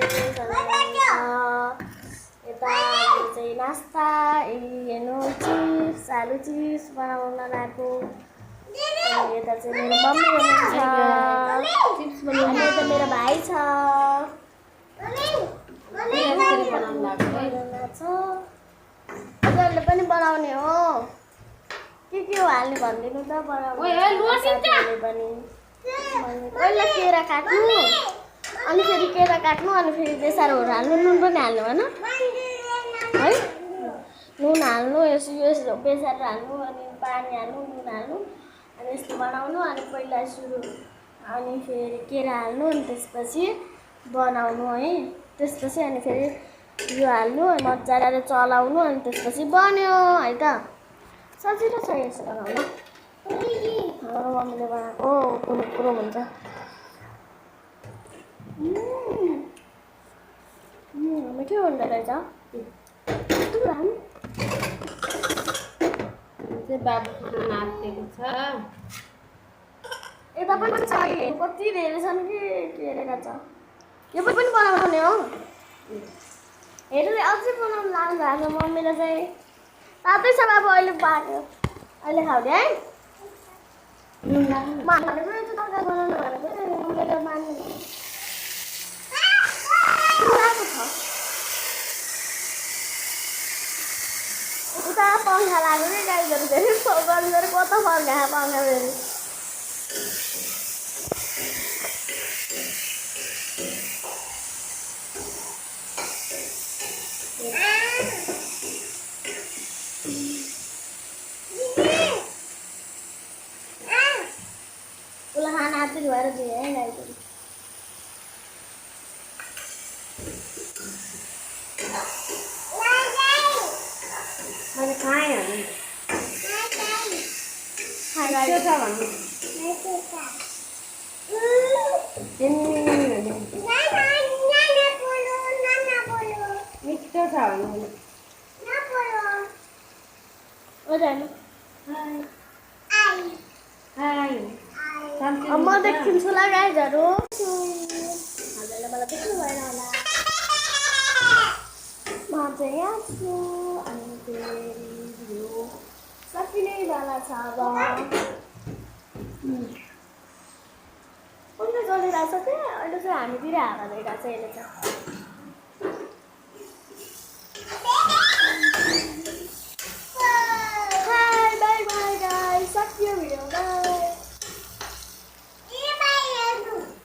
यता चाहिँ नास्ता हेर्नु चिप्स आलु चिप्स बनाउन गएको। अनि यता चाहिँ मेरो मम्मी हुनुहुन्छ अनि यता मेरो भाइ छ। हजुरहरूले पनि बनाउने हो के हो हाल्ने भनिदिनु त बनाउने पनि। पहिला केरा काट्नु अनि फेरि केरा काट्नु अनि फेरि बेसारहरू हाल्नु नुन पनि हाल्नु होइन है। नुन हाल्नु यसो बेसार हाल्नु अनि पानी हाल्नु नुन हाल्नु अनि यस्तो बनाउनु अनि पहिला सुरु अनि फेरि केरा हाल्नु अनि त्यसपछि बनाउनु है। त्यसपछि अनि फेरि यो हाल्नु मजाले चलाउनु अनि त्यसपछि बन्यो है त। सजिलो छ यसो बनाउनु। हाम्रो मम्मीले बनाएको कुरो हुन्छ। मिठो हुँदो रहेछ। बाबु नाच्दैको छ। यता पनि छ कति धेरै छन् कि के हेरेका छ। यो पनि बनाउने हो हेरेर अझै बनाउनु लाग्नु भएको छ मम्मीले चाहिँ। तातै छ बाबु अहिले पाक्यो अहिले खाउने है। भनेको यो चाहिँ तरकारी बनाउनु भनेको मम्मीले मान्नु छ। उता पङ्खा लाग्यो कि गाईहरू फेरि बन्द गरेर कता फर्कायो पङ्खा फेरि। उसलाई खाना आदि धुएर दिएँ है गाईहरू। मैले खाएँ भने खाइरहेको छ भन्नु मिठो छ भन्नु म देखिन्छु ल गाईहरू। हजुरले मलाई देख्नु भएन होला म चाहिँ यहाँ छु। अनि फेरि यो सकिनेवाला छ अब। कुन चाहिँ चलिरहेको छ त्यहाँ अहिले चाहिँ हामीतिर हावा भइरहेको छ यसले चाहिँ।